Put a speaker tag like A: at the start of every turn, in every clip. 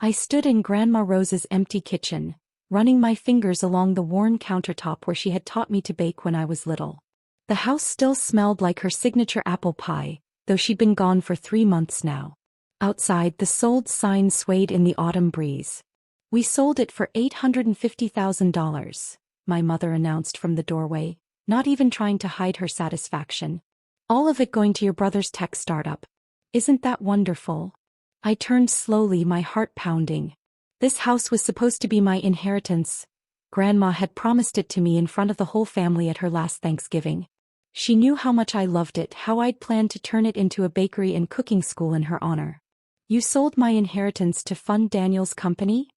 A: I stood in Grandma Rose's empty kitchen, running my fingers along the worn countertop where she had taught me to bake when I was little. The house still smelled like her signature apple pie, though she'd been gone for 3 months now. Outside, the sold sign swayed in the autumn breeze. "We sold it for $850,000, my mother announced from the doorway, not even trying to hide her satisfaction. "All of it going to your brother's tech startup. Isn't that wonderful?" I turned slowly, my heart pounding. This house was supposed to be my inheritance. Grandma had promised it to me in front of the whole family at her last Thanksgiving. She knew how much I loved it, how I'd planned to turn it into a bakery and cooking school in her honor. "You sold my inheritance to fund Daniel's company?"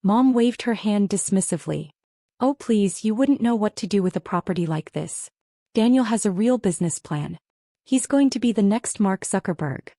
A: Mom waved her hand dismissively. "Oh please, you wouldn't know what to do with a property like this. Daniel has a real business plan. He's going to be the next Mark Zuckerberg."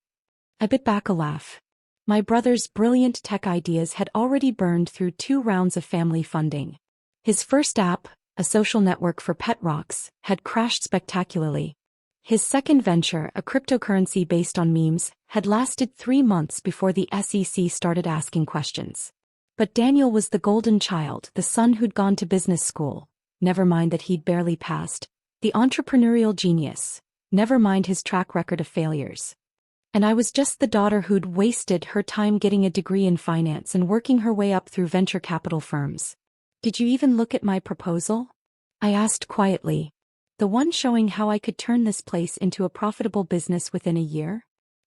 A: I bit back a laugh. My brother's brilliant tech ideas had already burned through 2 rounds of family funding. His first app, a social network for pet rocks, had crashed spectacularly. His second venture, a cryptocurrency based on memes, had lasted 3 months before the SEC started asking questions. But Daniel was the golden child, the son who'd gone to business school, never mind that he'd barely passed, the entrepreneurial genius, never mind his track record of failures. And I was just the daughter who'd wasted her time getting a degree in finance and working her way up through venture capital firms. "Did you even look at my proposal?" I asked quietly. "The one showing how I could turn this place into a profitable business within a year?"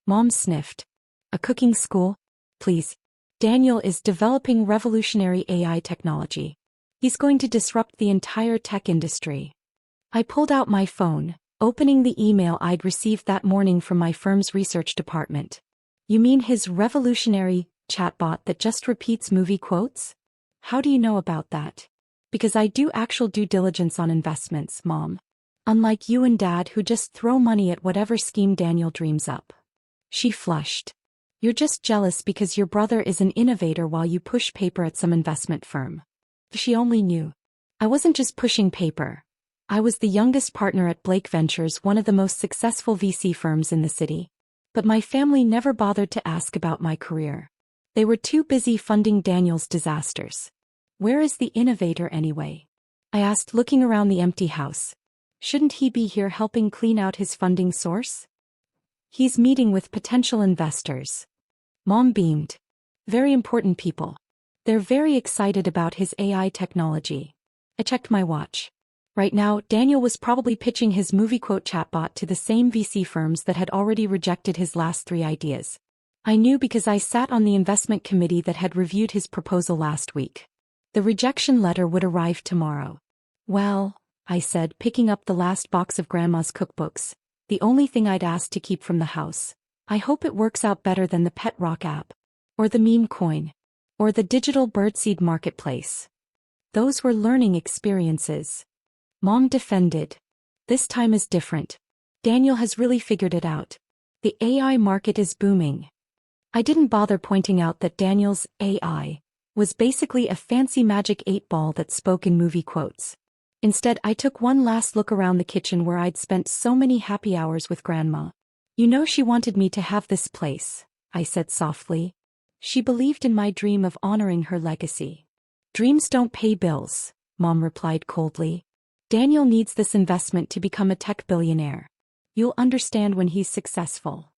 A: Mom sniffed. "A cooking school? Please. Daniel is developing revolutionary AI technology. He's going to disrupt the entire tech industry." I pulled out my phone, opening the email I'd received that morning from my firm's research department. "You mean his revolutionary chatbot that just repeats movie quotes? How do you know about that?" "Because I do actual due diligence on investments, Mom. Unlike you and Dad who just throw money at whatever scheme Daniel dreams up." She flushed. "You're just jealous because your brother is an innovator while you push paper at some investment firm." If she only knew. I wasn't just pushing paper. I was the youngest partner at Blake Ventures, one of the most successful VC firms in the city. But my family never bothered to ask about my career. They were too busy funding Daniel's disasters. "Where is the innovator anyway?" I asked, looking around the empty house. "Shouldn't he be here helping clean out his funding source?" "He's meeting with potential investors." Mom beamed. "Very important people. They're very excited about his AI technology." I checked my watch. Right now, Daniel was probably pitching his movie quote chatbot to the same VC firms that had already rejected his last 3 ideas. I knew because I sat on the investment committee that had reviewed his proposal last week. The rejection letter would arrive tomorrow. "Well," I said, picking up the last box of Grandma's cookbooks, the only thing I'd asked to keep from the house, "I hope it works out better than the Pet Rock app. Or the meme coin. Or the digital birdseed marketplace. Those were learning experiences." Mom defended. "This time is different. Daniel has really figured it out. The AI market is booming." I didn't bother pointing out that Daniel's AI was basically a fancy magic 8-ball that spoke in movie quotes. Instead, I took one last look around the kitchen where I'd spent so many happy hours with Grandma. "You know she wanted me to have this place," I said softly. "She believed in my dream of honoring her legacy." "Dreams don't pay bills," Mom replied coldly. "Daniel needs this investment to become a tech billionaire. You'll understand when he's successful."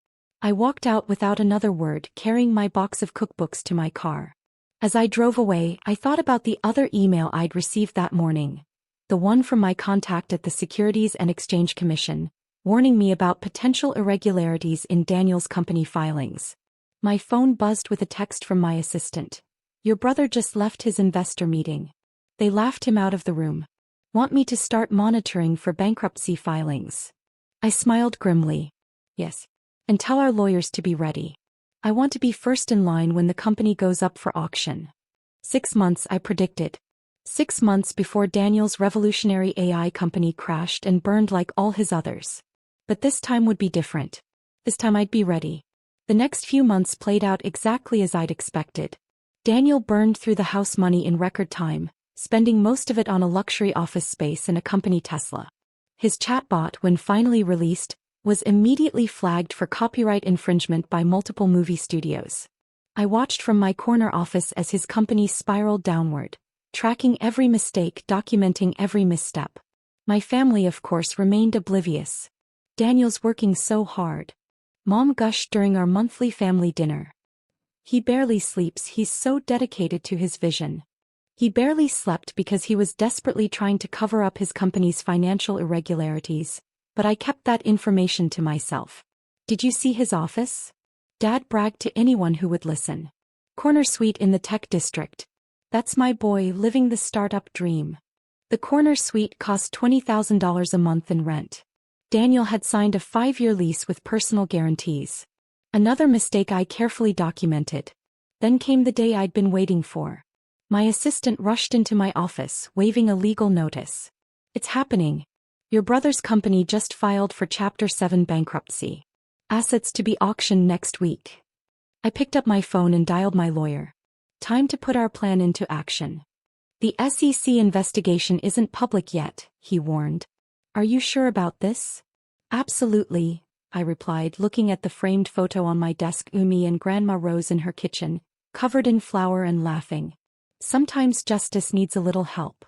A: I walked out without another word, carrying my box of cookbooks to my car. As I drove away, I thought about the other email I'd received that morning, the one from my contact at the Securities and Exchange Commission, warning me about potential irregularities in Daniel's company filings. My phone buzzed with a text from my assistant. "Your brother just left his investor meeting. They laughed him out of the room. Want me to start monitoring for bankruptcy filings?" I smiled grimly. "Yes. And tell our lawyers to be ready. I want to be first in line when the company goes up for auction." 6 months, I predicted. 6 months before Daniel's revolutionary AI company crashed and burned like all his others. But this time would be different. This time I'd be ready. The next few months played out exactly as I'd expected. Daniel burned through the house money in record time, spending most of it on a luxury office space and a company Tesla. His chatbot, when finally released, was immediately flagged for copyright infringement by multiple movie studios. I watched from my corner office as his company spiraled downward, tracking every mistake, documenting every misstep. My family, of course, remained oblivious. Daniel's working so hard. Mom gushed during our monthly family dinner. He barely sleeps, he's so dedicated to his vision. He barely slept because he was desperately trying to cover up his company's financial irregularities, but I kept that information to myself. Did you see his office? Dad bragged to anyone who would listen. Corner suite in the tech district. That's my boy living the startup dream. The corner suite cost $20,000 a month in rent. Daniel had signed a 5-year lease with personal guarantees. Another mistake I carefully documented. Then came the day I'd been waiting for. My assistant rushed into my office, waving a legal notice. It's happening. Your brother's company just filed for Chapter 7 bankruptcy. Assets to be auctioned next week. I picked up my phone and dialed my lawyer. Time to put our plan into action. The SEC investigation isn't public yet, he warned. Are you sure about this? Absolutely, I replied, looking at the framed photo on my desk. Umi and Grandma Rose in her kitchen, covered in flour and laughing. Sometimes justice needs a little help.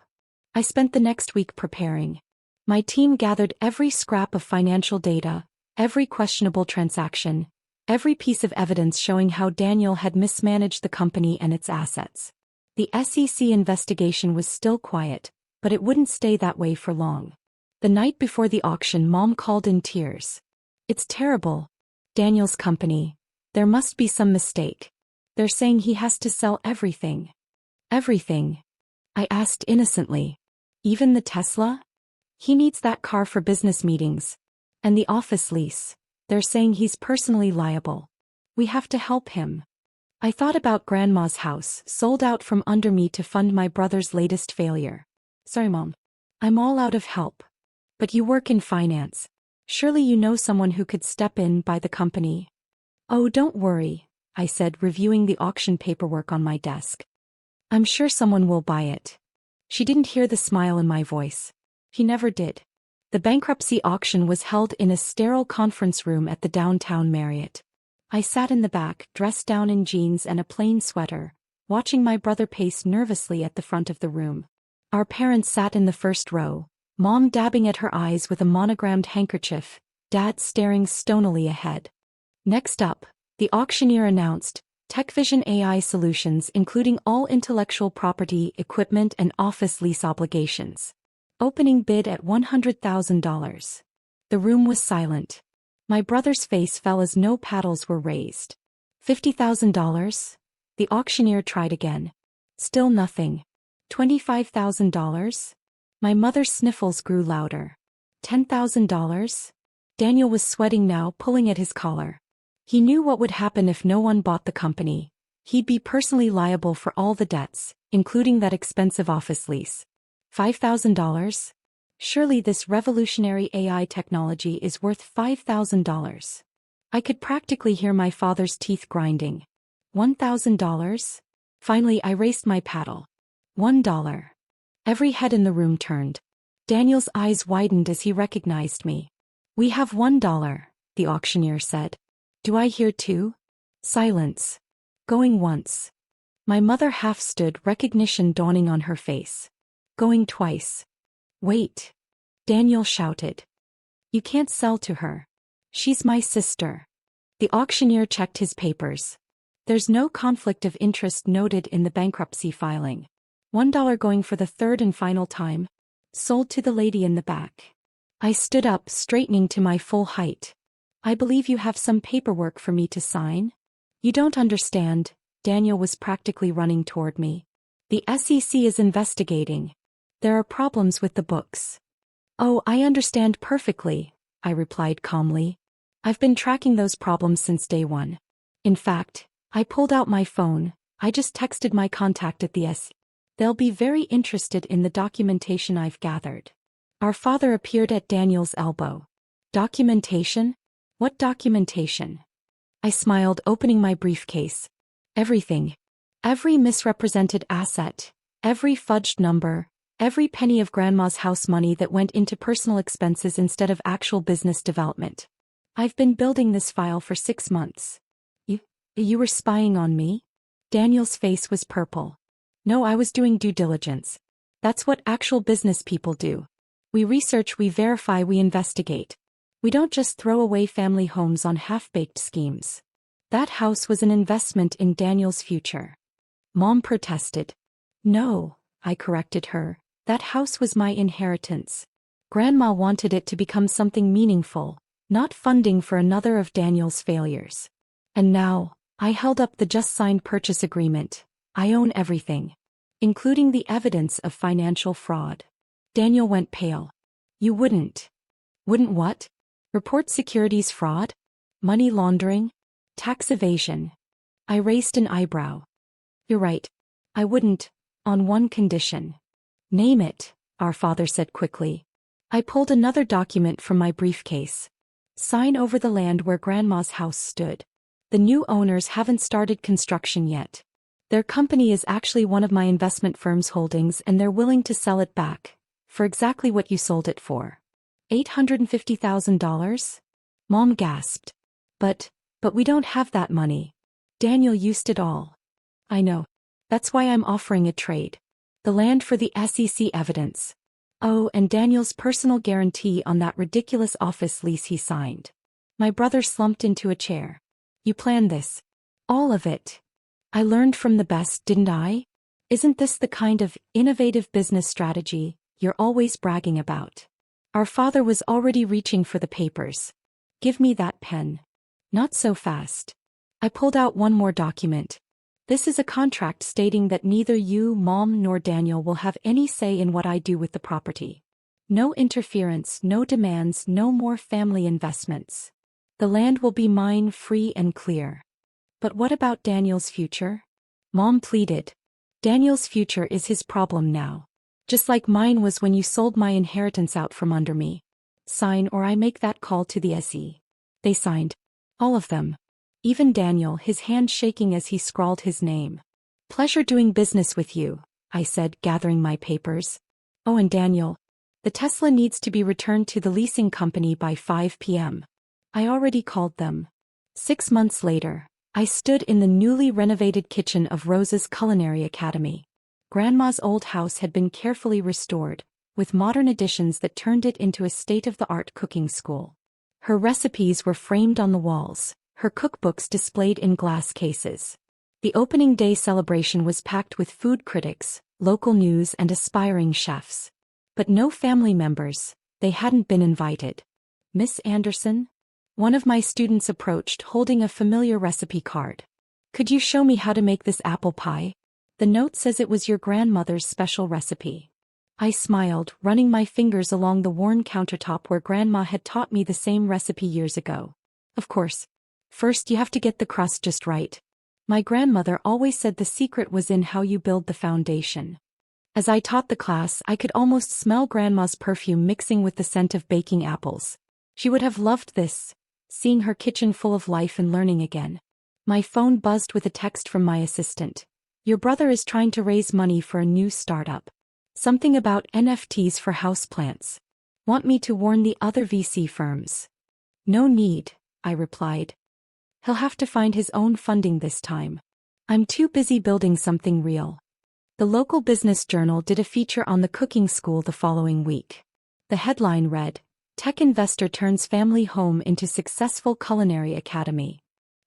A: I spent the next week preparing. My team gathered every scrap of financial data, every questionable transaction, every piece of evidence showing how Daniel had mismanaged the company and its assets. The SEC investigation was still quiet, but it wouldn't stay that way for long. The night before the auction, Mom called in tears. It's terrible. Daniel's company. There must be some mistake. They're saying he has to sell everything. Everything? I asked innocently. Even the Tesla? He needs that car for business meetings. And the office lease. They're saying he's personally liable. We have to help him. I thought about Grandma's house, sold out from under me to fund my brother's latest failure. Sorry, Mom. I'm all out of help. But you work in finance. Surely you know someone who could step in, buy the company. Oh, don't worry, I said, reviewing the auction paperwork on my desk. I'm sure someone will buy it. She didn't hear the smile in my voice. He never did. The bankruptcy auction was held in a sterile conference room at the downtown Marriott. I sat in the back, dressed down in jeans and a plain sweater, watching my brother pace nervously at the front of the room. Our parents sat in the first row, Mom dabbing at her eyes with a monogrammed handkerchief, Dad staring stonily ahead. Next up, the auctioneer announced, TechVision AI Solutions, including all intellectual property, equipment and office lease obligations. Opening bid at $100,000. The room was silent. My brother's face fell as no paddles were raised. $50,000? The auctioneer tried again. Still nothing. $25,000? My mother's sniffles grew louder. $10,000? Daniel was sweating now, pulling at his collar. He knew what would happen if no one bought the company. He'd be personally liable for all the debts, including that expensive office lease. $5,000? Surely this revolutionary AI technology is worth $5,000. I could practically hear my father's teeth grinding. $1,000? Finally I raised my paddle. $1. Every head in the room turned. Daniel's eyes widened as he recognized me. We have $1, the auctioneer said. Do I hear two? Silence. Going once. My mother half stood, recognition dawning on her face. Going twice. Wait. Daniel shouted. You can't sell to her. She's my sister. The auctioneer checked his papers. There's no conflict of interest noted in the bankruptcy filing. $1 going for the third and final time. Sold to the lady in the back. I stood up, straightening to my full height. I believe you have some paperwork for me to sign. You don't understand. Daniel was practically running toward me. The SEC is investigating. There are problems with the books. Oh, I understand perfectly, I replied calmly. I've been tracking those problems since day one. In fact, I pulled out my phone. I just texted my contact at the SEC. They'll be very interested in the documentation I've gathered. Our father appeared at Daniel's elbow. Documentation? What documentation? I smiled, opening my briefcase. Everything. Every misrepresented asset. Every fudged number. Every penny of Grandma's house money that went into personal expenses instead of actual business development. I've been building this file for 6 months. You were spying on me? Daniel's face was purple. No, I was doing due diligence. That's what actual business people do. We research, we verify, we investigate. We don't just throw away family homes on half-baked schemes. That house was an investment in Daniel's future. Mom protested. No, I corrected her. That house was my inheritance. Grandma wanted it to become something meaningful, not funding for another of Daniel's failures. And now, I held up the just-signed purchase agreement. I own everything, including the evidence of financial fraud. Daniel went pale. You wouldn't. Wouldn't what? Report securities fraud? Money laundering? Tax evasion? I raised an eyebrow. You're right. I wouldn't, on one condition. Name it, our father said quickly. I pulled another document from my briefcase. Sign over the land where Grandma's house stood. The new owners haven't started construction yet. Their company is actually one of my investment firm's holdings and they're willing to sell it back, for exactly what you sold it for. $850,000? Mom gasped. But we don't have that money. Daniel used it all. I know. That's why I'm offering a trade. The land for the SEC evidence. Oh, and Daniel's personal guarantee on that ridiculous office lease he signed. My brother slumped into a chair. You planned this. All of it. I learned from the best, didn't I? Isn't this the kind of innovative business strategy you're always bragging about? Our father was already reaching for the papers. Give me that pen. Not so fast. I pulled out one more document. This is a contract stating that neither you, Mom, nor Daniel will have any say in what I do with the property. No interference, no demands, no more family investments. The land will be mine free and clear. But what about Daniel's future? Mom pleaded. Daniel's future is his problem now. Just like mine was when you sold my inheritance out from under me. Sign or I make that call to the SE. They signed. All of them. Even Daniel, his hand shaking as he scrawled his name. Pleasure doing business with you, I said, gathering my papers. Oh, and Daniel. The Tesla needs to be returned to the leasing company by 5 p.m. I already called them. 6 months later, I stood in the newly renovated kitchen of Rose's Culinary Academy. Grandma's old house had been carefully restored, with modern additions that turned it into a state-of-the-art cooking school. Her recipes were framed on the walls, her cookbooks displayed in glass cases. The opening day celebration was packed with food critics, local news, and aspiring chefs. But no family members, they hadn't been invited. Miss Anderson? One of my students approached holding a familiar recipe card. Could you show me how to make this apple pie? The note says it was your grandmother's special recipe. I smiled, running my fingers along the worn countertop where Grandma had taught me the same recipe years ago. Of course. First you have to get the crust just right. My grandmother always said the secret was in how you build the foundation. As I taught the class, I could almost smell Grandma's perfume mixing with the scent of baking apples. She would have loved this, seeing her kitchen full of life and learning again. My phone buzzed with a text from my assistant. Your brother is trying to raise money for a new startup. Something about NFTs for houseplants. Want me to warn the other VC firms? No need, I replied. He'll have to find his own funding this time. I'm too busy building something real. The local business journal did a feature on the cooking school the following week. The headline read, Tech Investor Turns Family Home into Successful Culinary Academy.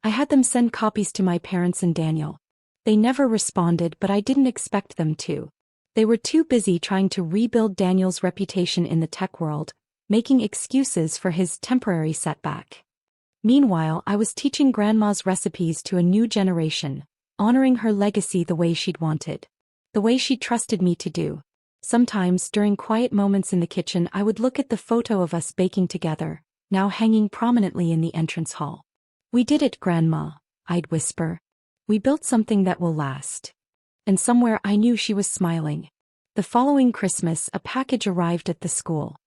A: I had them send copies to my parents and Daniel. They never responded, but I didn't expect them to. They were too busy trying to rebuild Daniel's reputation in the tech world, making excuses for his temporary setback. Meanwhile, I was teaching Grandma's recipes to a new generation, honoring her legacy the way she'd wanted. The way she trusted me to do. Sometimes, during quiet moments in the kitchen, I would look at the photo of us baking together, now hanging prominently in the entrance hall. We did it, Grandma, I'd whisper. We built something that will last. And somewhere I knew she was smiling. The following Christmas, a package arrived at the school.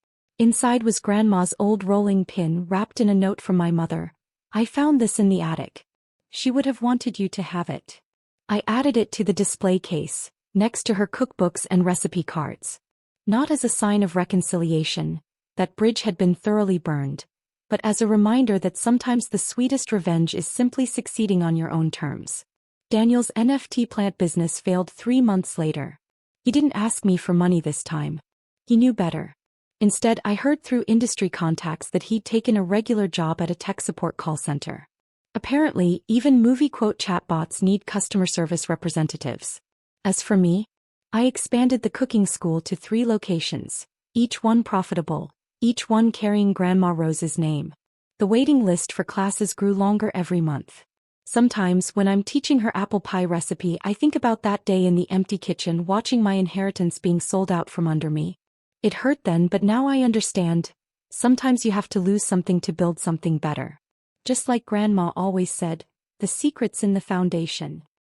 A: Inside was Grandma's old rolling pin wrapped in a note from my mother. I found this in the attic. She would have wanted you to have it. I added it to the display case, next to her cookbooks and recipe cards. Not as a sign of reconciliation, that bridge had been thoroughly burned, but as a reminder that sometimes the sweetest revenge is simply succeeding on your own terms. Daniel's NFT plant business failed 3 months later. He didn't ask me for money this time. He knew better. Instead, I heard through industry contacts that he'd taken a regular job at a tech support call center. Apparently, even movie quote chatbots need customer service representatives. As for me, I expanded the cooking school to 3 locations, each one profitable, each one carrying Grandma Rose's name. The waiting list for classes grew longer every month. Sometimes, when I'm teaching her apple pie recipe, I think about that day in the empty kitchen watching my inheritance being sold out from under me. It hurt then, but now I understand. Sometimes you have to lose something to build something better. Just like Grandma always said, the secret's in the foundation.